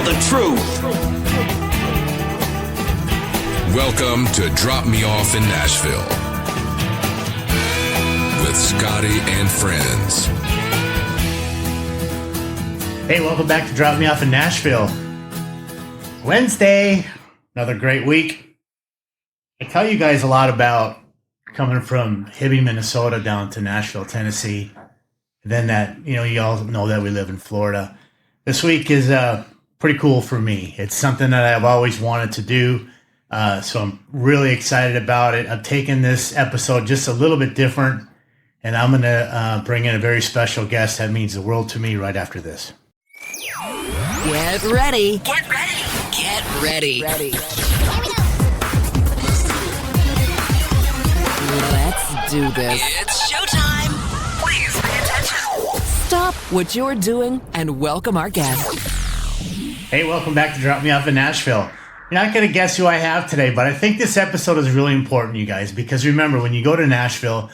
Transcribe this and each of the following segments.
the truth. Welcome to Drop Me Off in Nashville with Scotty and friends. Hey, welcome back to Drop Me Off in Nashville. Wednesday, another great week. I tell you guys a lot about coming from Hibbing, Minnesota down to Nashville, Tennessee. And then that, you all know that we live in Florida. This week is pretty cool for me. It's something that I've always wanted to do. So I'm really excited about it. I'm taking this episode just a little bit different, and I'm going to bring in a very special guest that means the world to me right after this. Get ready. Get ready. Get ready. Ready. Let's do this. It's showtime. Please pay attention. Stop what you're doing and welcome our guest. Hey, welcome back to Drop Me Off in Nashville. You're not going to guess who I have today, but I think this episode is really important, you guys, because remember, when you go to Nashville,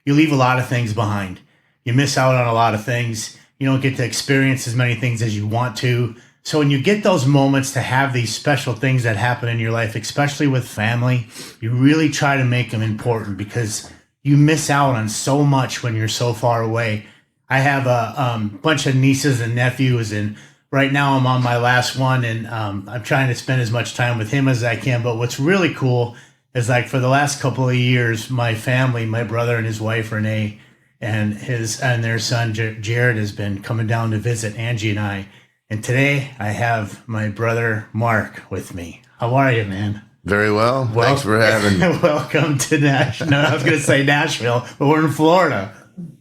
you leave a lot of things behind. You miss out on a lot of things. You don't get to experience as many things as you want to. So when you get those moments to have these special things that happen in your life, especially with family, you really try to make them important because you miss out on so much when you're so far away. I have a bunch of nieces and nephews, and right now I'm on my last one, and I'm trying to spend as much time with him as I can. But what's really cool is, like, for the last couple of years, my family, my brother and his wife Renee, and their son Jared has been coming down to visit Angie and I. And today I have my brother Mark with me. How are you, man? Very well. Thanks for having me. Welcome to Nashville. No, I was going to say Nashville, but we're in Florida.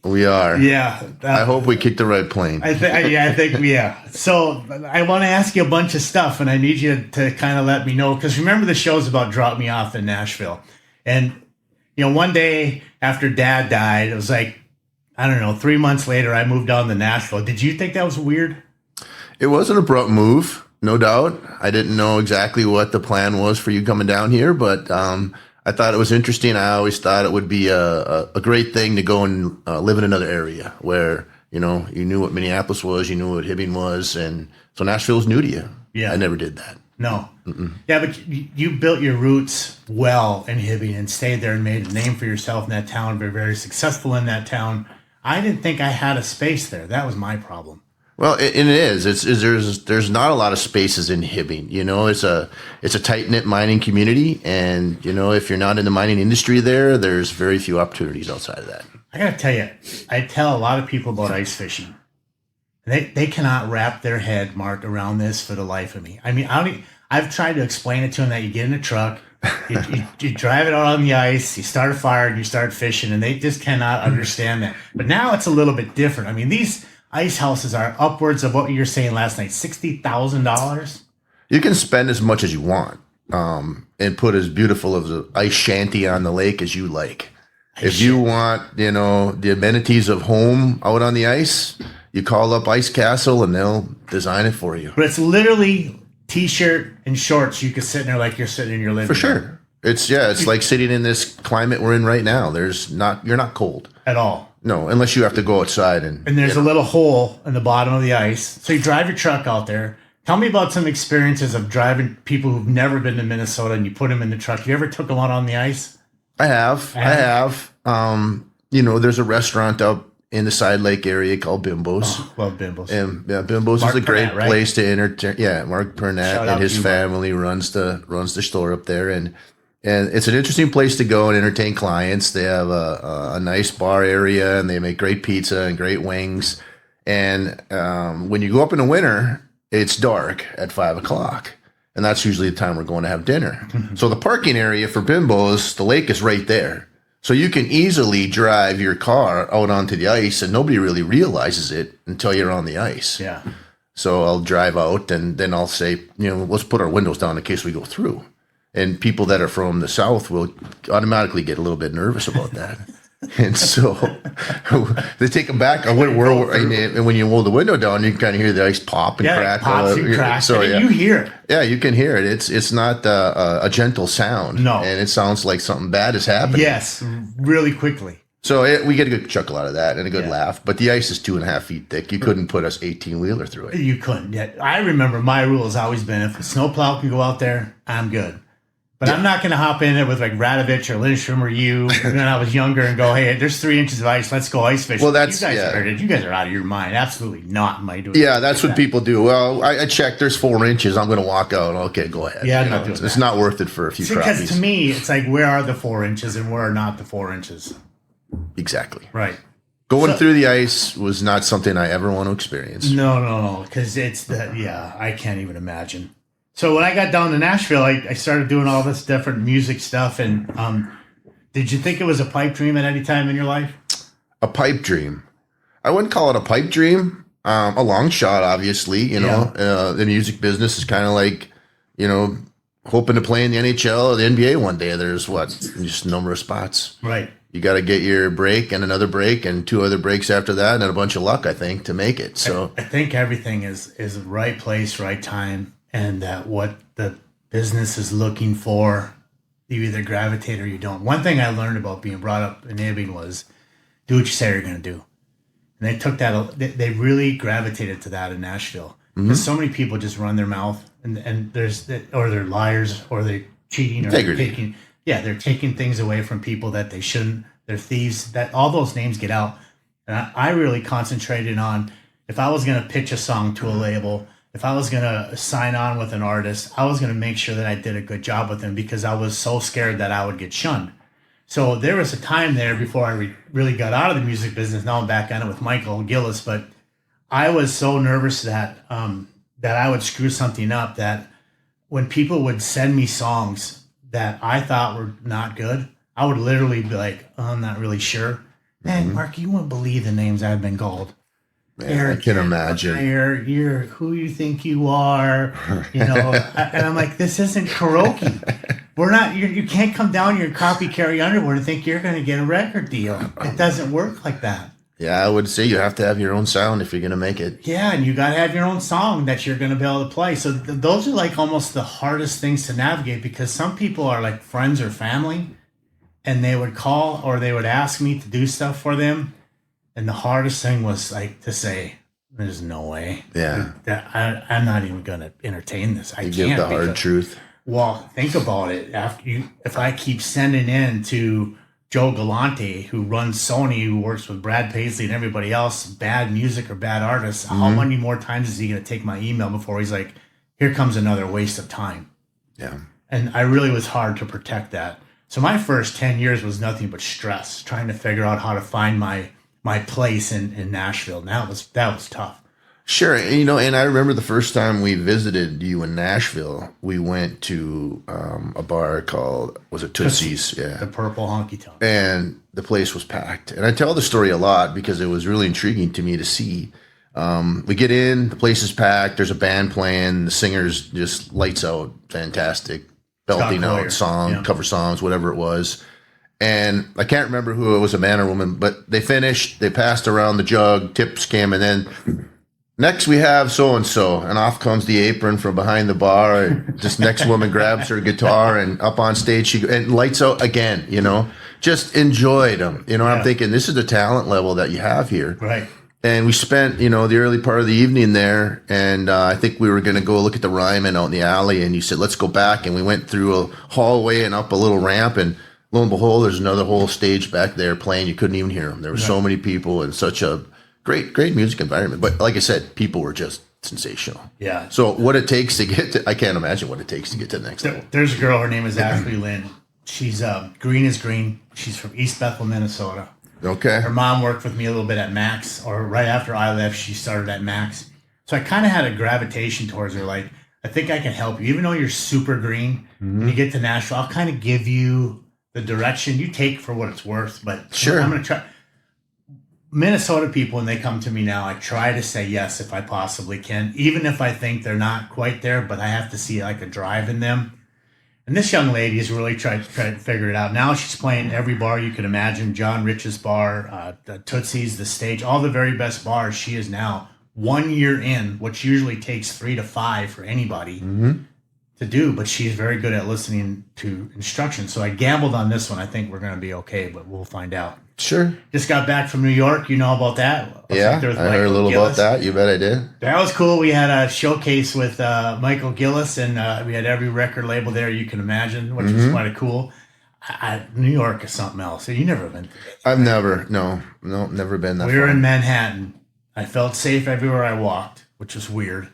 We are. Yeah. I hope we kicked the right plane. I think. So I want to ask you a bunch of stuff, and I need you to kind of let me know, because remember, the show's about Drop Me Off in Nashville. And, one day after Dad died, it was like, I don't know, 3 months later, I moved down to Nashville. Did you think that was weird? It was an abrupt move, no doubt. I didn't know exactly what the plan was for you coming down here, but I thought it was interesting. I always thought it would be a great thing to go and live in another area where, you knew what Minneapolis was, you knew what Hibbing was, and so Nashville's new to you. Yeah. I never did that. No. Mm-mm. Yeah, but you built your roots well in Hibbing and stayed there and made a name for yourself in that town, very, very successful in that town. I didn't think I had a space there. That was my problem. Well, and it is. There's not a lot of spaces in Hibbing. It's a tight knit mining community, and if you're not in the mining industry there's very few opportunities outside of that. I gotta tell you, I tell a lot of people about ice fishing. They cannot wrap their head, Mark, around this for the life of me. I mean, I've tried to explain it to them that you get in a truck, you drive it out on the ice, you start a fire, and you start fishing, and they just cannot understand that. But now it's a little bit different. I mean, these ice houses are upwards of what you were saying last night, $60,000. You can spend as much as you want and put as beautiful of an ice shanty on the lake as you like. If you want, the amenities of home out on the ice, you call up Ice Castle and they'll design it for you. But it's literally T-shirt and shorts. You can sit in there like you're sitting in your living room. For sure. It's like sitting in this climate we're in right now. You're not cold at all. No, unless you have to go outside and there's a little hole in the bottom of the ice. So you drive your truck out there. Tell me about some experiences of driving people who've never been to Minnesota, and you put them in the truck. You ever took them out on the ice? I have. There's a restaurant up in the Side Lake area called Bimbo's. Oh, love Bimbo's. And Bimbo's Mark is a great Purnett, right? place to entertain. Yeah, Mark Purnett Shout and his family runs the store up there, and it's an interesting place to go and entertain clients. They have a nice bar area, and they make great pizza and great wings. And when you go up in the winter, it's dark at 5:00. And that's usually the time we're going to have dinner. So the parking area for Bimbo's, the lake is right there. So you can easily drive your car out onto the ice, and nobody really realizes it until you're on the ice. Yeah. So I'll drive out, and then I'll say, let's put our windows down in case we go through. And people that are from the South will automatically get a little bit nervous about that. And so they take them back. And when you roll the window down, you can kind of hear the ice pop and crack. It pops and cracks. So you hear it. Yeah, you can hear it. It's not a gentle sound. No. And it sounds like something bad is happening. Yes, really quickly. So we get a good chuckle out of that and a good laugh. But the ice is 2.5 feet thick. You couldn't put us 18-wheeler through it. You couldn't. Yeah. I remember my rule has always been if a snowplow can go out there, I'm good. But I'm not going to hop in it with like Radovich or Lindstrom or you when I was younger and go, hey, there's 3 inches of ice. Let's go ice fishing. Well, that's you guys are out of your mind. Absolutely not. Yeah, that's what people do. Well, I checked. There's 4 inches. I'm going to walk out. Okay, go ahead. Yeah, I'm not doing that. It's not worth it for a few crappies. Because to me, it's like where are the 4 inches and where are not the 4 inches? Exactly. Right. Going through the ice was not something I ever want to experience. No. Because I can't even imagine. So when I got down to Nashville, I started doing all this different music stuff. And did you think it was a pipe dream at any time in your life? A pipe dream. I wouldn't call it a pipe dream. A long shot, obviously. The music business is kind of like, hoping to play in the NHL or the NBA one day. There's just a number of spots. Right. You got to get your break and another break and 2 other breaks after that and a bunch of luck, I think, to make it. So I think everything is right place, right time. And that what the business is looking for, you either gravitate or you don't. One thing I learned about being brought up in Ibing was do what you say you're going to do. And they took that, they really gravitated to that in Nashville. Because so many people just run their mouth and or they're liars or they're cheating or they're taking things away from people that they shouldn't. They're thieves. That all those names get out. And I really concentrated on if I was going to pitch a song to a label, if I was going to sign on with an artist, I was going to make sure that I did a good job with them because I was so scared that I would get shunned. So there was a time there before I really got out of the music business. Now I'm back on it with Michael Gillis, but I was so nervous that I would screw something up that when people would send me songs that I thought were not good, I would literally be like, oh, I'm not really sure. Man, Mark, you wouldn't believe the names I've been called. Man, I can imagine. You're who you think you are, and I'm like, this isn't karaoke. We're not. You can't come down here and copy Carrie Underwood and think you're going to get a record deal. It doesn't work like that. Yeah, I would say you have to have your own sound if you're going to make it. Yeah, and you got to have your own song that you're going to be able to play. So those are like almost the hardest things to navigate because some people are like friends or family, and they would call or they would ask me to do stuff for them. And the hardest thing was like to say, there's no way. Yeah. I'm not even going to entertain this. I can't. Give the hard truth. Well, think about it. If I keep sending in to Joe Galante, who runs Sony, who works with Brad Paisley and everybody else, bad music or bad artists, how many more times is he going to take my email before he's like, here comes another waste of time? Yeah. And I really was hard to protect that. So my first 10 years was nothing but stress, trying to figure out how to find my place in Nashville. That was tough. Sure. And I remember the first time we visited you in Nashville, we went to a bar called, was it Tootsie's? Yeah. The Purple Honky Tonk. And the place was packed. And I tell the story a lot because it was really intriguing to me to see. We get in, the place is packed, there's a band playing, the singer's just lights out, fantastic, belting out cover songs, whatever it was. And I can't remember who it was, a man or woman, but they finished, they passed around the jug, tips came, and then next we have so-and-so, and off comes the apron from behind the bar, and this next woman grabs her guitar, and up on stage she and lights out again, just enjoyed them. I'm thinking, this is the talent level that you have here. Right. And we spent, the early part of the evening there, and I think we were going to go look at the Ryman out in the alley, and you said, let's go back, and we went through a hallway and up a little ramp, and lo and behold, there's another whole stage back there playing. You couldn't even hear them. There were so many people and such a great music environment. But like I said, people were just sensational. Yeah. So what it takes to get to, I can't imagine what it takes to get to the next level. There's a girl, her name is Ashley Lynn. She's green as green. She's from East Bethel, Minnesota. Okay. Her mom worked with me a little bit at Max, or right after I left, she started at Max. So I kind of had a gravitation towards her. Like, I think I can help you. Even though you're super green, when you get to Nashville, I'll kind of give you the direction. You take for what it's worth. But sure, I'm going to try. Minnesota people, when they come to me now, I try to say yes if I possibly can, even if I think they're not quite there, but I have to see like a drive in them. And this young lady has really tried to figure it out. Now she's playing every bar you could imagine. John Rich's bar, the Tootsie's, the Stage, all the very best bars. She is now 1 year in, which usually takes 3 to 5 for anybody to do. But she's very good at listening to instructions. So I gambled on this one. I think we're going to be okay, but we'll find out. Sure. Just got back from New York. You know about that? Yeah, I heard a little about that. You bet I did. That was cool. We had a showcase with Michael Gillis, and we had every record label there you can imagine, which was quite cool. New York is something else. You never been? I've never been that. We were in Manhattan. I felt safe everywhere I walked, which was weird,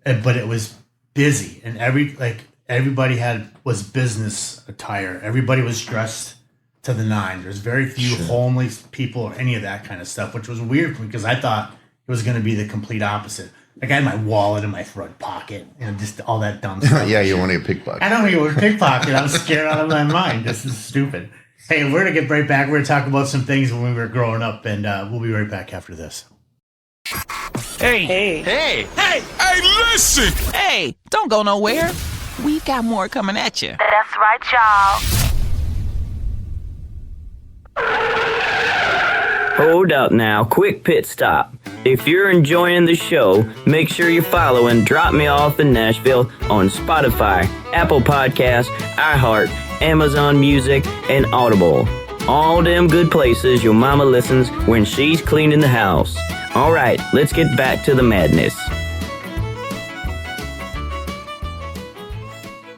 but it was busy, and everybody was business attire. Everybody was dressed to the nine. There's very few homeless people or any of that kind of stuff, which was weird for me because I thought it was going to be the complete opposite. Like I had my wallet in my front pocket and just all that dumb stuff. Yeah, you want to get pickpocket. I don't think it was pickpocket. I was scared out of my mind. This is stupid. Hey, we're going to get right back. We're going to talk about some things when we were growing up, and we'll be right back after this. Hey, listen! Hey, don't go nowhere. We've got more coming at you. That's right, y'all. Hold up now, quick pit stop. If you're enjoying the show, make sure you're following Drop Me Off in Nashville on Spotify, Apple Podcasts, iHeart, Amazon Music, and Audible. All them good places your mama listens when she's cleaning the house. All right, let's get back to the madness.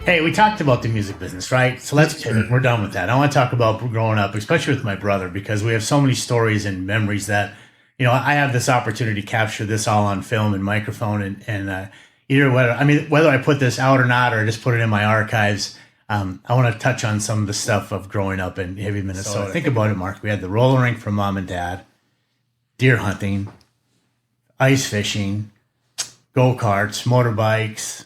Hey, we talked about the music business, right? So let's pivot. We're done with that. I want to talk about growing up, especially with my brother, because we have so many stories and memories that, I have this opportunity to capture this all on film and microphone, and whether I put this out or not, or just put it in my archives, I want to touch on some of the stuff of growing up in Hibbing, Minnesota. So think about it, Mark. We had the roller rink from mom and dad, deer hunting, ice fishing, go-karts, motorbikes.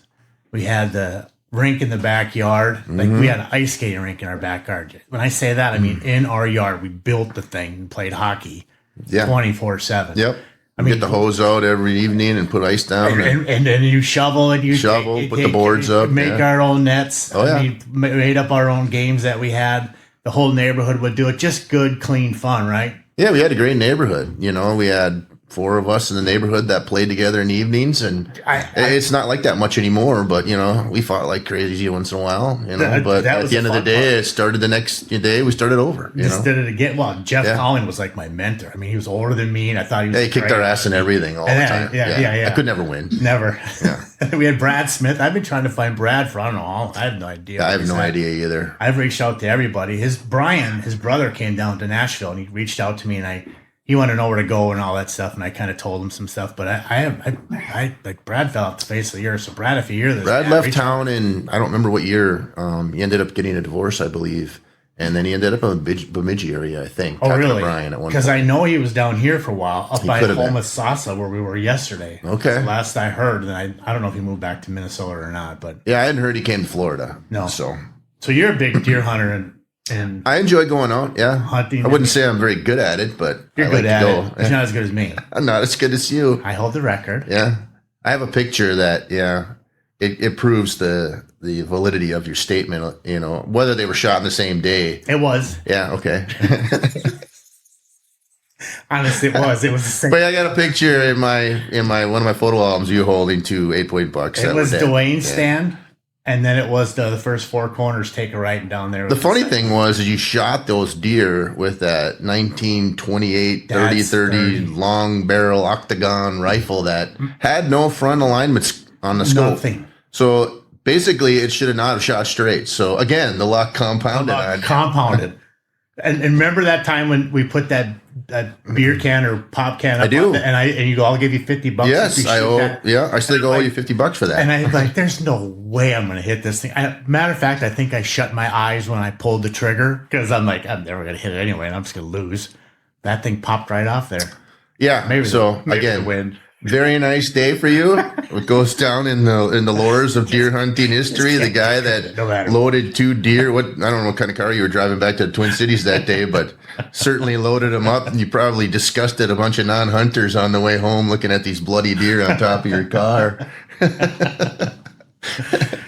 We had the rink in the backyard. Like we had an ice skating rink in our backyard. When I say that, I mean in our yard. We built the thing and played hockey 24/7. Yep. Get the hose out every evening and put ice down. And then you shovel and put the boards up. Make our own nets. Oh, yeah. We made up our own games that we had. The whole neighborhood would do it. Just good, clean fun, right? Yeah, we had a great neighborhood. We had 4 of us in the neighborhood that played together in the evenings, and it's not like that much anymore, but we fought like crazy once in a while, but at the end of the day, it started the next day, we started over. Just did it again. Well, Jeff Collin was like my mentor. I mean, he was older than me, and I thought he was He kicked our ass in everything all the time. Yeah. I could never win. Never. Yeah. We had Brad Smith. I've been trying to find Brad for, I don't know, I have no idea. I have no idea either. I've reached out to everybody. His brother came down to Nashville, and he reached out to me, and he wanted to know where to go and all that stuff, and I kind of told him some stuff. But I like Brad fell off the face of the earth. So Brad, if you hear this, Brad left town in I don't remember what year. He ended up getting a divorce, I believe, and then he ended up in the Bemidji area, I think. Oh, really? Because I know he was down here for a while, up by Homosassa, where we were yesterday. Okay. So last I heard, and I don't know if he moved back to Minnesota or not, but yeah, I hadn't heard he came to Florida. No. So you're a big deer hunter and I enjoy going out, hunting. I wouldn't say I'm very good at it, but you're good at it. It's not as good as me. I'm not as good as you. I hold the record. Yeah, I have a picture that it proves the validity of your statement. Whether they were shot in the same day. It was. Yeah. Okay. Honestly, it was. It was the same. But I got a picture in my one of my photo albums. You holding 2 8-point bucks. It was Dwayne's stand. And then it was the first 4 corners, take a right and down there. The funny thing was you shot those deer with that 1928 30-30 long barrel octagon rifle that had no front alignments on the scope. Nothing. So basically it should have not have shot straight. So again, the luck compounded. Compounded. And remember that time when we put that beer can or pop can up? I do. And you go, I'll give you $50. Yes, I still owe you $50 for that. And I'm like, there's no way I'm going to hit this thing. Matter of fact, I think I shut my eyes when I pulled the trigger because I'm like, I'm never going to hit it anyway, and I'm just going to lose. That thing popped right off there. Yeah. Maybe again, win. Very nice day for you. It goes down in the lores of deer hunting history. The guy that loaded 2 deer. I don't know what kind of car you were driving back to the Twin Cities that day, but certainly loaded them up. And you probably disgusted a bunch of non-hunters on the way home, looking at these bloody deer on top of your car.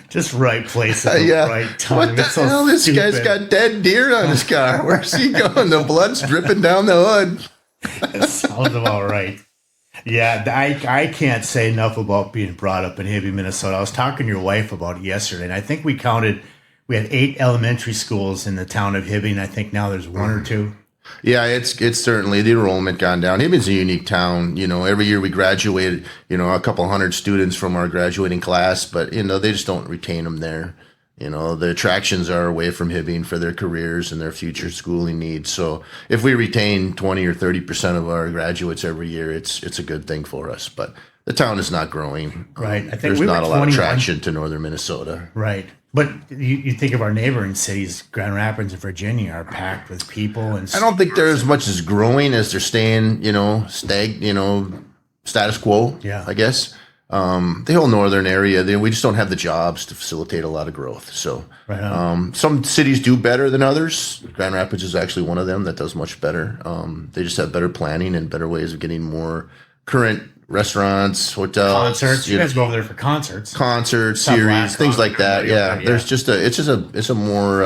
Just right place at the right time. What the hell? This guy's got dead deer on his car. Where's he going? The blood's dripping down the hood. That sounds about right. Yeah, I can't say enough about being brought up in Hibbing, Minnesota. I was talking to your wife about it yesterday, and I think we had 8 elementary schools in the town of Hibbing. I think now there's 1 or 2. Yeah, it's certainly the enrollment gone down. Hibbing's a unique town. Every year we graduate, a couple hundred students from our graduating class, but they just don't retain them there. The attractions are away from Hibbing for their careers and their future schooling needs. So if we retain 20 or 30% of our graduates every year, it's a good thing for us. But the town is not growing. Right. I think there's we not were a lot of 21. traction to northern Minnesota. Right. But you think of our neighboring cities, Grand Rapids and Virginia are packed with people. And I don't think they're as much as growing as they're staying, status quo, Yeah. I guess. The whole northern area, we just don't have the jobs to facilitate a lot of growth. So Right on. some cities do better than others. Grand Rapids is actually one of them that does much better. They just have better planning and better ways of getting more current restaurants, hotels, Concerts. You guys go over there for concerts. series, things like that. Yeah, Yeah. there's it's a more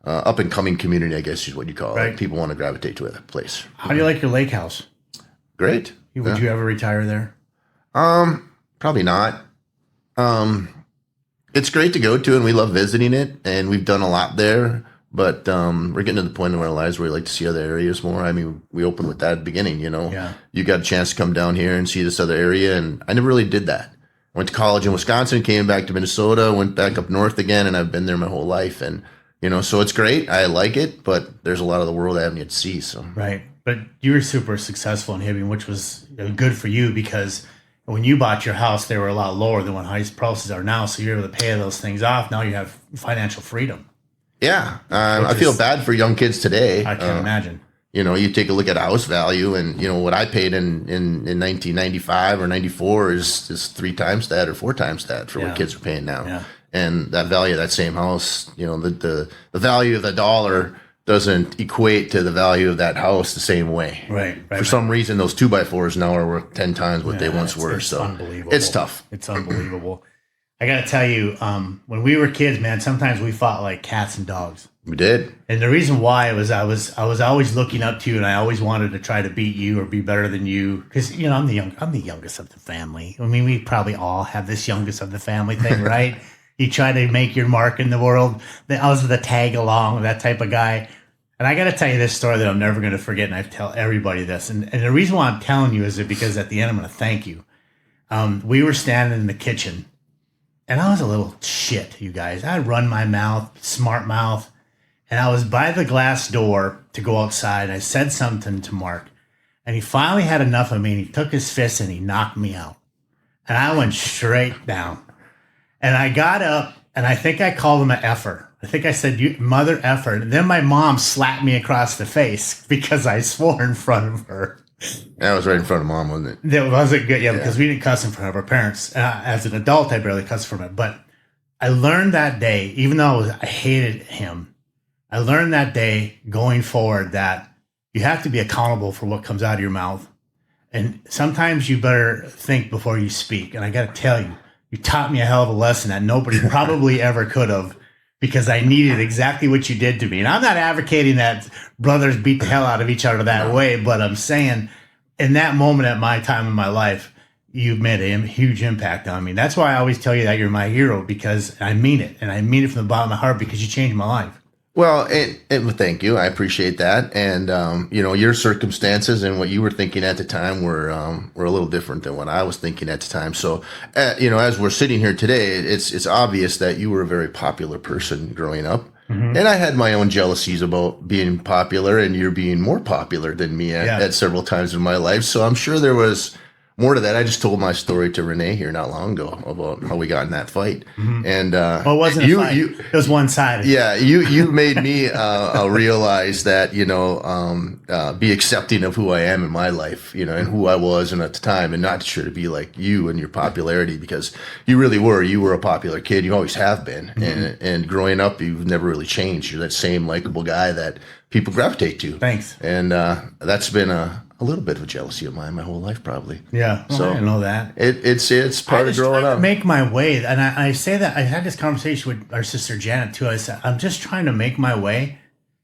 up and coming community, I guess is what you call Right. it. People want to gravitate to a place. How do you like your lake house? Great. Would you ever retire there? Probably not. It's great to go to, and we love visiting it, and we've done a lot there. But we're getting to the point in our lives where we like to see other areas more. I mean, we opened with that at the beginning, Yeah. You got a chance to come down here and see this other area, and I never really did that. I went to college in Wisconsin, came back to Minnesota, went back up north again, and I've been there my whole life. And, so it's great. I like it, but there's a lot of the world I haven't yet to see. So Right. But you were super successful in Hibbing, which was good for you because when you bought your house, they were a lot lower than what house prices are now. So you're able to pay those things off. Now you have financial freedom. yeah, I feel bad for young kids today. I can imagine. You take a look at house value, and what I paid in 1995 or 94 is 3 times that or 4 times that for Yeah. what kids are paying now. Yeah. And that value of that same house, the value of the dollar doesn't equate to the value of that house the same way. Right. For some reason, those 2x4s now are worth 10 times what they once were. It's So unbelievable. it's tough. It's unbelievable. I got to tell you, when we were kids, man, sometimes we fought like cats and dogs. We did. And the reason why was I was always looking up to you, and I always wanted to try to beat you or be better than you, because I'm the youngest of the family. I mean, we probably all have this youngest of the family thing, right? You try to make your mark in the world. I was the tag along, that type of guy. And I got to tell you this story that I'm never going to forget, and I tell everybody this. And the reason why I'm telling you is because at the end I'm going to thank you. We were standing in the kitchen, and I was a little shit, you guys. I'd run my mouth, smart mouth. And I was by the glass door to go outside. And I said something to Mark, and he finally had enough of me. And he took his fist and he knocked me out. And I went straight down. And I got up, and I think I called him an effer. I think I said, "You mother effer." And then my mom slapped me across the face because I swore in front of her. That was right in front of Mom, wasn't it? That wasn't good, yeah, because we didn't cuss in front of our parents. As an adult, I barely cussed from it. But I learned that day, even though I hated him, I learned that day going forward that you have to be accountable for what comes out of your mouth. And sometimes you better think before you speak. And I got to tell you, you taught me a hell of a lesson that nobody probably ever could have, because I needed exactly what you did to me. And I'm not advocating that brothers beat the hell out of each other that way, but I'm saying in that moment at my time in my life, you've made a huge impact on me. That's why I always tell you that you're my hero, because I mean it. And I mean it from the bottom of my heart, because you changed my life. Well, and thank you. I appreciate that. And, your circumstances and what you were thinking at the time were a little different than what I was thinking at the time. So, as we're sitting here today, it's obvious that you were a very popular person growing up. Mm-hmm. And I had my own jealousies about being popular, and you're being more popular than me at several times in my life. So I'm sure there was more to that. I just told my story to Renee here not long ago about how we got in that fight. Mm-hmm. And it wasn't a fight. It was one-sided. Yeah, you made me realize that, be accepting of who I am in my life, and who I was and at the time, and not try to be like you and your popularity, because you really were. You were a popular kid. You always have been. Mm-hmm. And growing up, you've never really changed. You're that same likable guy that people gravitate to. Thanks. And that's been a little bit of a jealousy of mine my whole life, probably. Yeah, well, so I didn't know that. It's part of growing up. Make my way, and I say that I had this conversation with our sister Janet too. I said, I'm just trying to make my way,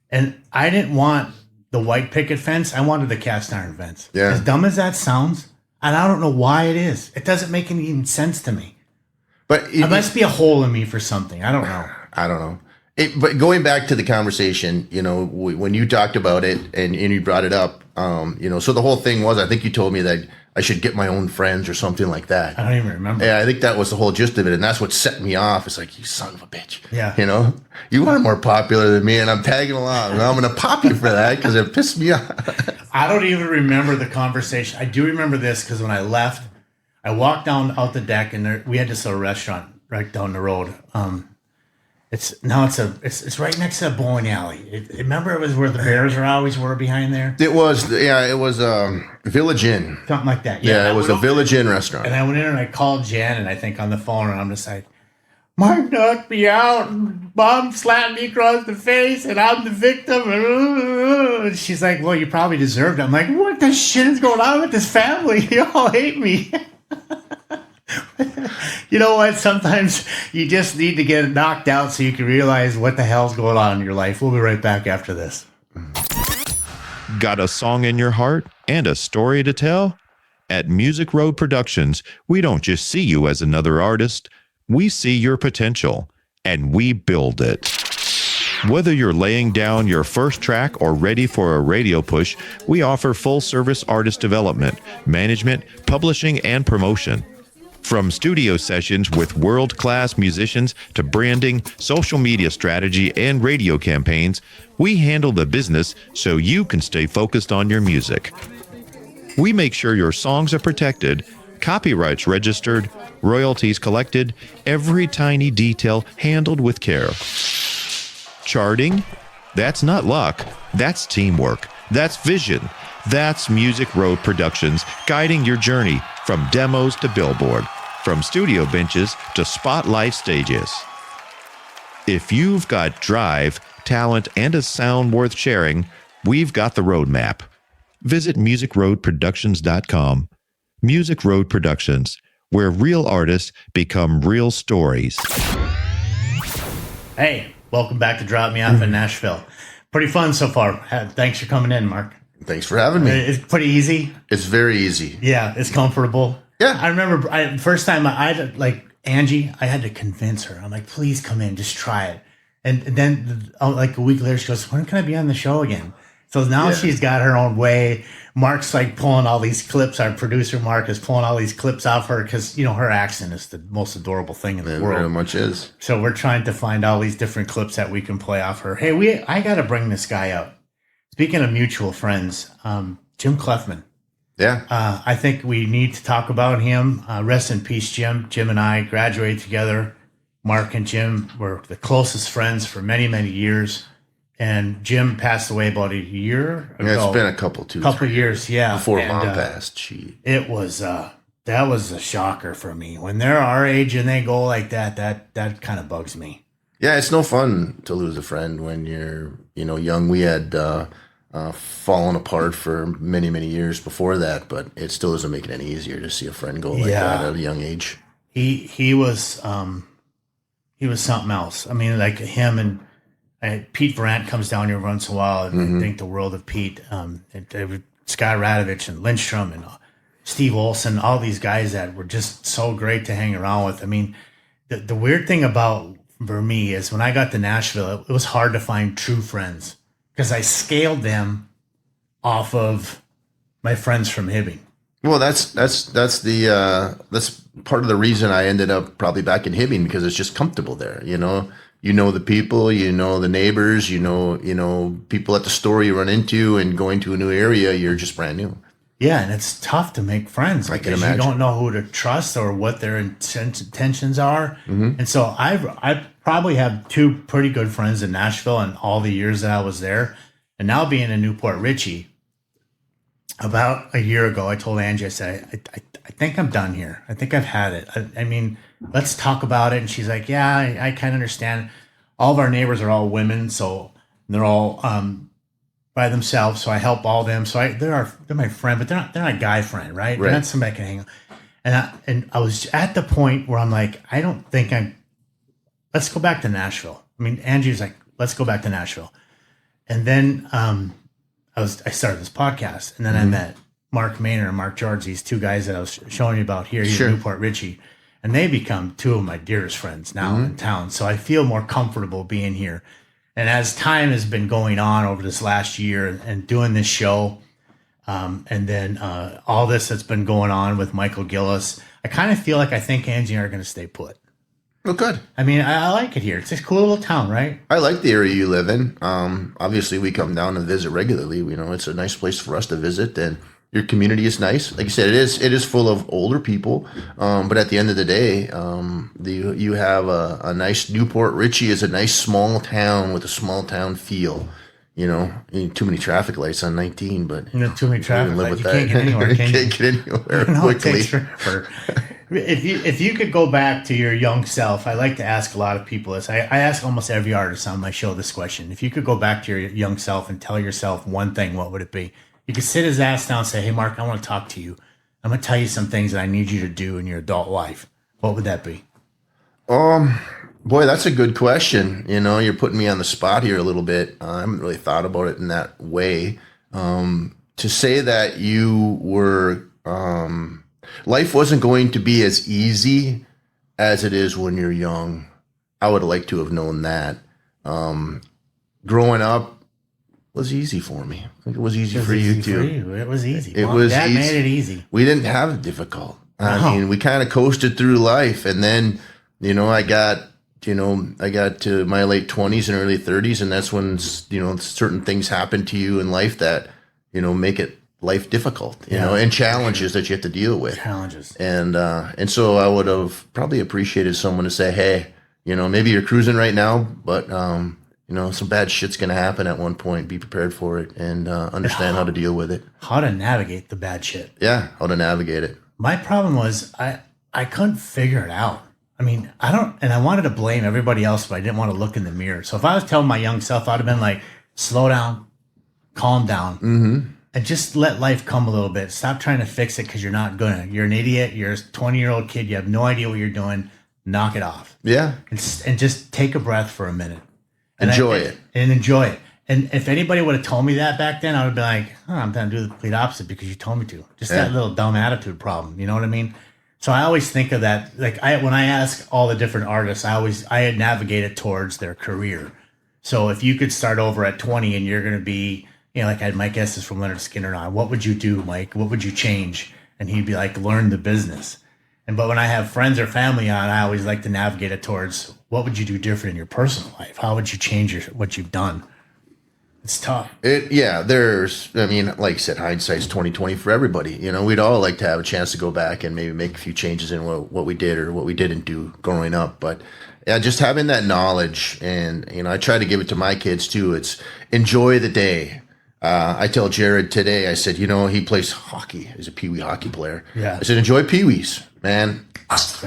and I didn't want the white picket fence. I wanted the cast iron fence. Yeah. As dumb as that sounds, and I don't know why it is. It doesn't make any sense to me. But there must be a hole in me for something. I don't know. I don't know. But going back to the conversation, when you talked about it and you brought it up, so the whole thing was, I think you told me that I should get my own friends or something like that. I don't even remember. Yeah, I think that was the whole gist of it. And that's what set me off. It's like, you son of a bitch. Yeah. You are more popular than me and I'm tagging along. And I'm going to pop you for that because it pissed me off. I don't even remember the conversation. I do remember this because when I left, I walked out the deck and we had this little restaurant right down the road. It's right next to a bowling alley. Remember it was where the Bears always were behind there? It was Village Inn. Something like that. Yeah, it was a Village Inn restaurant. And I went in and I called Jan, and I think on the phone, and I'm just like, Mark knocked me out, and Mom slapped me across the face, and I'm the victim. And she's like, well, you probably deserved it. I'm like, what the shit is going on with this family? You all hate me. You know what? Sometimes you just need to get knocked out so you can realize what the hell's going on in your life. We'll be right back after this. Got a song in your heart and a story to tell? At Music Road Productions, we don't just see you as another artist. We see your potential, and we build it. Whether you're laying down your first track or ready for a radio push, we offer full-service artist development, management, publishing, and promotion. From studio sessions with world-class musicians to branding, social media strategy, and radio campaigns, we handle the business so you can stay focused on your music. We make sure your songs are protected, copyrights registered, royalties collected, every tiny detail handled with care. Charting? That's not luck. That's teamwork. That's vision. That's Music Road Productions, guiding your journey from demos to Billboard, from studio benches to spotlight stages. If you've got drive, talent, and a sound worth sharing, we've got the roadmap. Visit musicroadproductions.com. Music Road Productions, where real artists become real stories. Hey, welcome back to Drop Me Off in Nashville. Pretty fun so far. Thanks for coming in, Mark. Thanks for having me. It's pretty easy. It's very easy. Yeah, it's comfortable. Yeah. I remember first time I had like Angie, I had to convince her. I'm like, please come in, just try it. And then like a week later, she goes, when can I be on the show again? So now she's got her own way. Mark's like pulling all these clips. Our producer, Mark, is pulling all these clips off her because, her accent is the most adorable thing in the world. It very much is. So we're trying to find all these different clips that we can play off her. Hey, I got to bring this guy up. Speaking of mutual friends, Jim Clefman. Yeah. I think we need to talk about him. Rest in peace, Jim. Jim and I graduated together. Mark and Jim were the closest friends for many, many years. And Jim passed away about a year ago. Yeah, it's been a couple years, yeah. Before Mom passed. It was, that was a shocker for me. When they're our age and they go like that kind of bugs me. Yeah, it's no fun to lose a friend when you're, young. We had fallen apart for many, many years before that, but it still doesn't make it any easier to see a friend go like that at a young age. He was something else. I mean, like him and Pete Verant comes down here once in a while, and I think the world of Pete. Scott Radovich and Lindstrom and Steve Olson, all these guys that were just so great to hang around with. I mean, the weird thing for me is when I got to Nashville, it was hard to find true friends because I scaled them off of my friends from Hibbing. Well, that's part of the reason I ended up probably back in Hibbing, because it's just comfortable there. You know the people, the neighbors, people at the store you run into, and going to a new area, you're just brand new. Yeah, and it's tough to make friends because you don't know who to trust or what their intentions are. And so I probably have two pretty good friends in Nashville in all the years that I was there. And now being in Newport Richey, about a year ago, I told Angie, I said, I think I'm done here. I think I've had it. I mean, let's talk about it. And she's like, yeah, I kind of understand. All of our neighbors are all women, so they're all by themselves. So I help all them. So they're my friend, but they're not a guy friend, right? They're not somebody I can hang out. And I was at the point where I'm like, I don't think let's go back to Nashville. I mean, Angie's like, let's go back to Nashville. And then I started this podcast, and then I met Mark Maynard and Mark George, these two guys that I was showing you about here in Newport Richey. And they become two of my dearest friends now in town. So I feel more comfortable being here. And as time has been going on over this last year and doing this show, and then all this that's been going on with Michael Gillis, I kind of feel like I think Angie and I are going to stay put. Oh, good. I mean, I like it here. It's a cool little town, right? I like the area you live in. Obviously, we come down and visit regularly. You know, it's a nice place for us to visit, and your community is nice. Like you said, it is full of older people. But at the end of the day, you have a nice Newport Richey is a nice small town with a small town feel. You know, too many traffic lights on 19, but too many traffic lights. You can't get anywhere. Can't get anywhere quickly. If you could go back to your young self, I like to ask a lot of people this. I ask almost every artist on my show this question. If you could go back to your young self and tell yourself one thing, what would it be? You could sit his ass down and say, hey, Mark, I want to talk to you. I'm going to tell you some things that I need you to do in your adult life. What would that be? Boy, that's a good question. You know, you're putting me on the spot here a little bit. I haven't really thought about it in that way. To say that you were, life wasn't going to be as easy as it is when you're young. I would like to have known that. Growing up was easy for me. I think it was easy for you too. It was easy. It was Dad easy. made it easy. We didn't have it difficult. I mean, we kind of coasted through life, and then, you know, I got to my late 20s and early 30s, and that's when, you know, certain things happen to you in life that, you know, make it life difficult, you know, and challenges that you have to deal with. And so I would have probably appreciated someone to say, hey, you know, maybe you're cruising right now, but, you know, some bad shit's going to happen at one point. Be prepared for it and understand how to deal with it. How to navigate the bad shit. Yeah, how to navigate it. My problem was I couldn't figure it out. I mean, I wanted to blame everybody else, but I didn't want to look in the mirror. So if I was telling my young self, I'd have been like, slow down, calm down, and just let life come a little bit. Stop trying to fix it because you're not going to. You're an idiot. You're a 20-year-old kid. You have no idea what you're doing. Knock it off. Yeah. And just take a breath for a minute. Enjoy it. And enjoy it. And if anybody would have told me that back then, I would be like, I'm going to do the complete opposite because you told me to. Just that little dumb attitude problem. You know what I mean? So I always think of that. Like when I ask all the different artists, I navigate it towards their career. So if you could start over at 20 and you're going to be, you know, like I had my guest is from Leonard Skinner on, what would you do, Mike? What would you change? And he'd be like, learn the business. But when I have friends or family on, I always like to navigate it towards what would you do different in your personal life? How would you change what you've done? It's tough. I mean, like I said, hindsight's 20/20 for everybody. You know, we'd all like to have a chance to go back and maybe make a few changes in what we did or what we didn't do growing up. But yeah, just having that knowledge, and you know, I try to give it to my kids too. It's enjoy the day. I tell Jared today, I said, you know, he plays hockey. He's a peewee hockey player. Yeah. I said, enjoy peewees, man.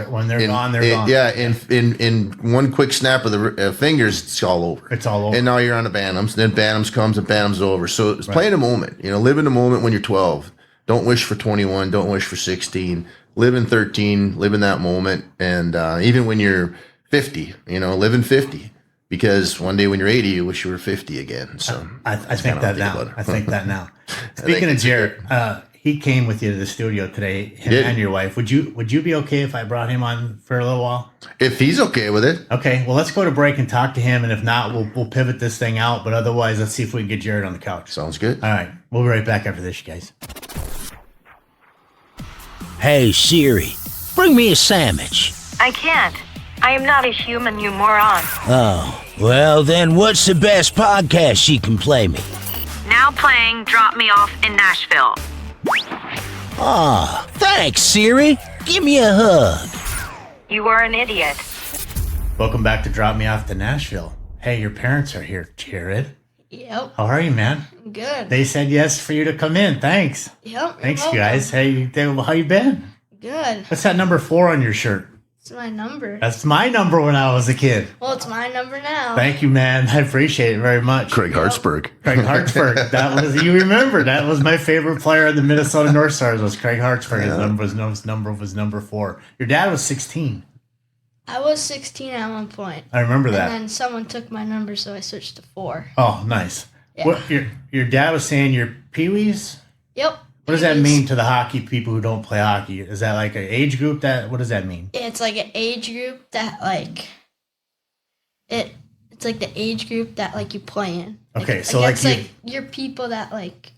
When they're gone, they're gone. Yeah, in one quick snap of the fingers, it's all over. It's all over. And now you're on the Bantams. Then Bantams comes and Bantams over. So it's play in the moment. You know, live in the moment when you're 12. Don't wish for 21. Don't wish for 16. Live in 13. Live in that moment. And even when you're 50, you know, live in 50. Because one day when you're 80, you wish you were 50 again. So I think that now. I think that now. Speaking of Jared, he came with you to the studio today, him and your wife. Would you be okay if I brought him on for a little while? If he's okay with it. Okay, well, let's go to break and talk to him. And if not, we'll pivot this thing out. But otherwise, let's see if we can get Jared on the couch. Sounds good. All right, we'll be right back after this, you guys. Hey, Siri, bring me a sandwich. I can't. I am not a human, you moron. Oh, well then what's the best podcast she can play me? Now playing Drop Me Off in Nashville. Aw, thanks, Siri. Give me a hug. You are an idiot. Welcome back to Drop Me Off to Nashville. Hey, your parents are here, Jared. Yep. How are you, man? Good. They said yes for you to come in. Thanks. Yep. Thanks, guys. Hey, how you been? Good. What's that number 4 on your shirt? It's my number. That's my number when I was a kid. Well, it's my number now. Thank you, man. I appreciate it very much. Craig Hartsburg. Craig Hartsburg. That was, you remember, that was my favorite player in the Minnesota North Stars was Craig Hartsburg. Yeah. His number was number 4. Your dad was 16. I was 16 at one point. I remember that. And then someone took my number, so I switched to 4. Oh, nice. Yeah. What, your dad was saying your peewees? Yep. What does that mean to the hockey people who don't play hockey? Is that like an age group? What does that mean? It's like an age group that like it's like the age group that like you play in. Okay, so like your people that like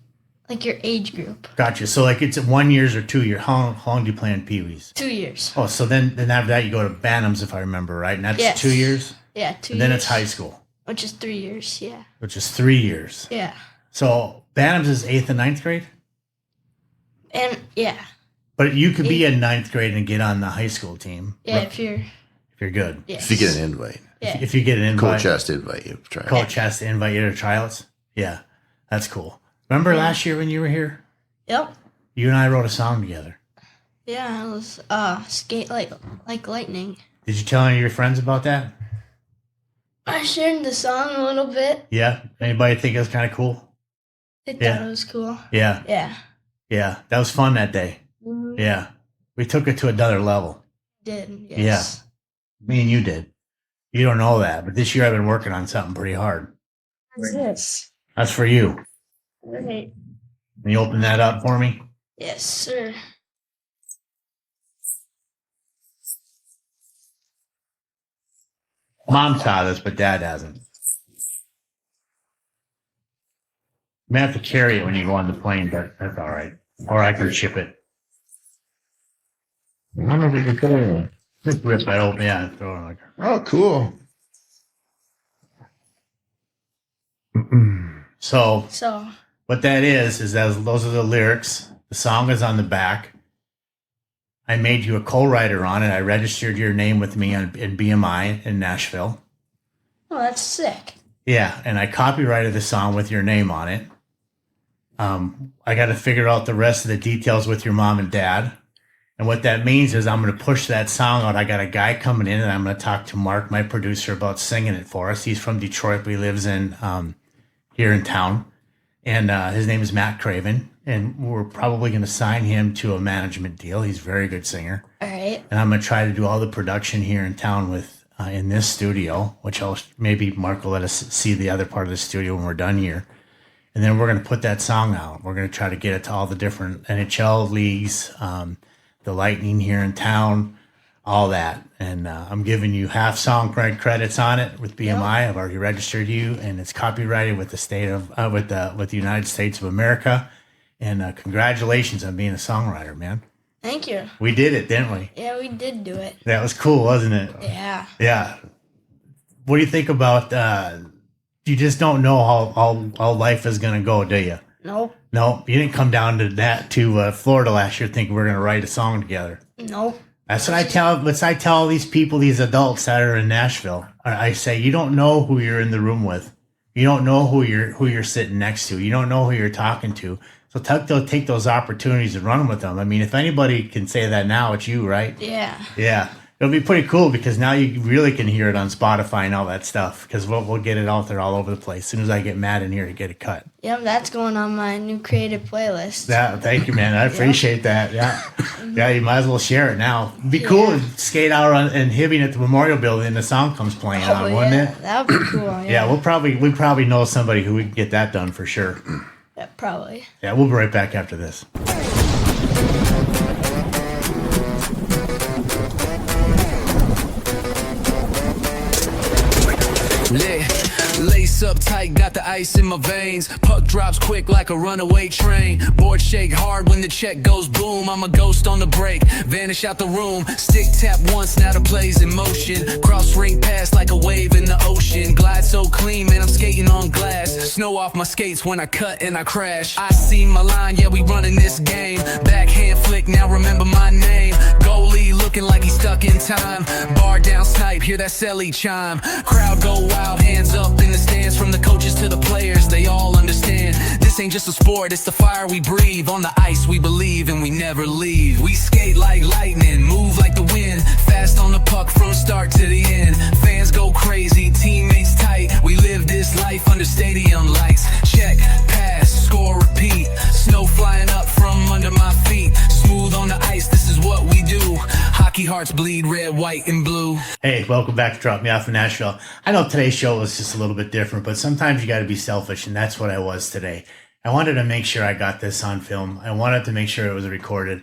your age group. Gotcha. So like it's 1 year or 2 years. How long do you play in Pee Wees? 2 years. Oh, so then after that you go to Bantams, if I remember right, and that's Yes. 2 years. Yeah, 2 years. And then it's high school, which is 3 years. Yeah. which is 3 years. Yeah. So Bantams is 8th and 9th grade. And yeah. But you could be in 9th grade and get on the high school team. Yeah, right? if you're good. Yes. If you get an invite. Yeah. If you get an invite. Coach has to invite you to try. Coach has to invite you to tryouts. Yeah, that's cool. Remember last year when you were here? Yep. You and I wrote a song together. Yeah, it was skate like lightning. Did you tell any of your friends about that? I shared the song a little bit. Yeah. Anybody think it was kind of cool? They thought it was cool. Yeah. Yeah. Yeah. That was fun that day. Mhm. Yeah. We took it to another level. Did yes. Yeah. Me and you did. You don't know that, but this year I've been working on something pretty hard. What's this? That's for you. Right. Can you open that up for me? Yes, sir. Mom saw this, but Dad hasn't. You may have to carry it when you go on the plane, but that's all right. Or I can ship it. I don't know if we can put it in. Just rip that open, yeah, and throw it like. Oh, cool. So So what that is that those are the lyrics. The song is on the back. I made you a co-writer on it. I registered your name with me in BMI in Nashville. oh, that's sick. Yeah, and I copyrighted the song with your name on it. I got to figure out the rest of the details with your mom and dad. And what that means is I'm going to push that song out. I got a guy coming in, and I'm going to talk to Mark, my producer, about singing it for us. He's from Detroit, but he lives in here in town. And his name is Matt Craven. And we're probably going to sign him to a management deal. He's a very good singer. All right. And I'm going to try to do all the production here in town with in this studio, which maybe Mark will let us see the other part of the studio when we're done here. And then we're going to put that song out. We're going to try to get it to all the different NHL leagues, the Lightning here in town, all that. And I'm giving you half song credits on it with BMI. Yep. I've already registered you, and it's copyrighted with the state of with the United States of America. And congratulations on being a songwriter, man. Thank you. We did it, didn't we? Yeah, we did do it. That was cool, wasn't it? Yeah. Yeah. What do you think about? You just don't know how life is going to go, do you? Nope. No, you didn't come down to Florida last year thinking we're going to write a song together. Nope. That's what I tell all these people, these adults that are in Nashville. I say, you don't know who you're in the room with. You don't know who you're sitting next to. You don't know who you're talking to. So take those opportunities and run with them. I mean, if anybody can say that now, it's you, right? Yeah. Yeah. It'll be pretty cool because now you really can hear it on Spotify and all that stuff because we'll get it out there all over the place. As soon as I get Matt in here to get it cut. Yep, that's going on my new creative playlist. Yeah, thank you, man. I appreciate that. Yeah. Yeah, you might as well share it now. It'd be cool to skate out in Hibbing at the Memorial Building and the song comes playing on, wouldn't it? That would be cool. Yeah, yeah we probably know somebody who would get that done for sure. Yeah, probably. Yeah, we'll be right back after this. Lace up tight, got the ice in my veins. Puck drops quick like a runaway train. Board shake hard when the check goes boom. I'm a ghost on the break, vanish out the room. Stick tap once, now the play's in motion. Cross ring pass like a wave in the ocean. Glide so clean, man, I'm skating on glass. Snow off my skates when I cut and I crash. I see my line, yeah, we running this game. Backhand flick, now remember my name. Goalie looking like he's stuck in time. Bar down snipe, hear that celly chime. Crowd go wild, hands up in the stands. From the coaches to the players, they all understand. This ain't just a sport, it's the fire we breathe. On the ice we believe and we never leave. We skate like lightning, move like the wind. Fast on the puck from start to the end. Fans go crazy, teammates tight. We live this life under stadium lights. Check, pass, score, repeat. Snow flying up from under my feet. Smooth on the ice, this is what we do. Hockey hearts bleed red, white, and blue. Hey, welcome back to Drop Me Off in Nashville. I know today's show was just a little bit different, but sometimes you got to be selfish, and that's what I was today. I wanted to make sure I got this on film. I wanted to make sure it was recorded.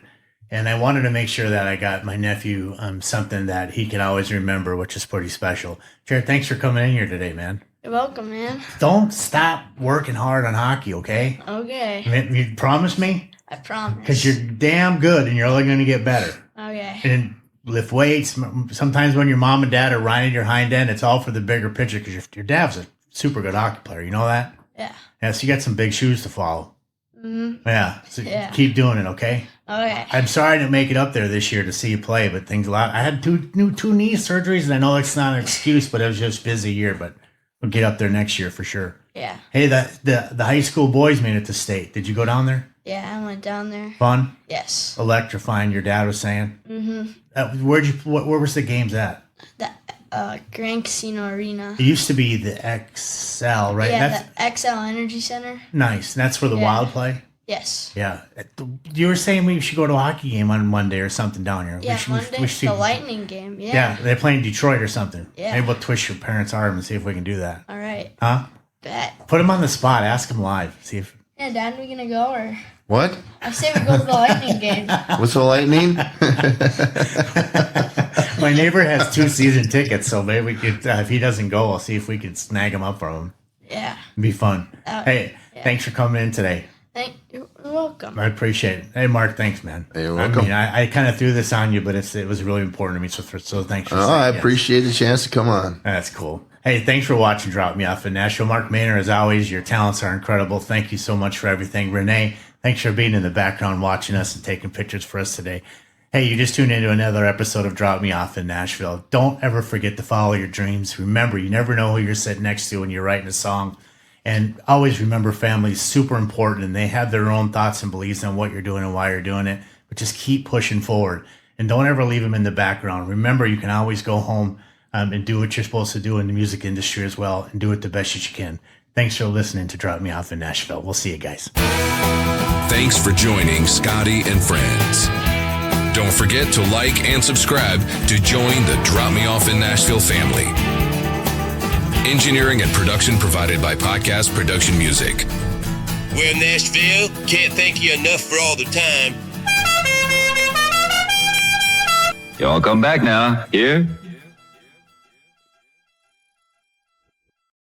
And I wanted to make sure that I got my nephew something that he can always remember, which is pretty special. Jared, thanks for coming in here today, man. You're welcome, man. Don't stop working hard on hockey, okay? Okay. You promise me? I promise. Because you're damn good and you're only going to get better. Okay. And lift weights. Sometimes when your mom and dad are riding your hind end, it's all for the bigger picture because your dad's a super good hockey player. You know that? Yeah. Yeah, so you got some big shoes to follow. Mm-hmm. Yeah. So keep doing it, okay? Okay. I'm sorry I didn't make it up there this year to see you play, but things a lot. I had two knee surgeries, and I know it's not an excuse, but it was just a busy year. But we'll get up there next year for sure. Yeah. Hey, the high school boys made it to state. Did you go down there? Yeah, I went down there. Fun? Yes. Electrifying, your dad was saying? Mm-hmm. Where was the games at? The Grand Casino Arena. It used to be the XL, right? Yeah, the XL Energy Center. Nice. That's where the Wild play? Yes. Yeah. You were saying we should go to a hockey game on Monday or something down here. Yeah, Monday, the Lightning game, yeah. Yeah, they're playing Detroit or something. Yeah. Maybe we'll twist your parents' arm and see if we can do that. All right. Huh? Bet. Put them on the spot. Ask them live. See if... Yeah, Dad, we gonna go or... What? I say we go to the Lightning game. What's the Lightning? My neighbor has 2 season tickets, so maybe we could, if he doesn't go, I'll see if we can snag him up from him. Yeah. It'd be fun. Hey, thanks for coming in today. You're welcome. I appreciate it. Hey, Mark, thanks, man. Hey, you're welcome. I mean, I kind of threw this on you, but it was really important to me, so thanks for I appreciate the chance to come on. That's cool. Hey, thanks for watching Drop Me Off in Nashville. Mark Maynard, as always, your talents are incredible. Thank you so much for everything. Renee, thanks for being in the background watching us and taking pictures for us today. Hey, you just tuned into another episode of Drop Me Off in Nashville. Don't ever forget to follow your dreams. Remember, you never know who you're sitting next to when you're writing a song. And always remember, family is super important, and they have their own thoughts and beliefs on what you're doing and why you're doing it. But just keep pushing forward, and don't ever leave them in the background. Remember, you can always go home and do what you're supposed to do in the music industry as well, and do it the best that you can. Thanks for listening to Drop Me Off in Nashville. We'll see you guys. Thanks for joining Scotty and Friends. Don't forget to like and subscribe to join the Drop Me Off in Nashville family. Engineering and production provided by Podcast Production Music. Well, Nashville, can't thank you enough for all the time. Y'all come back now. Here?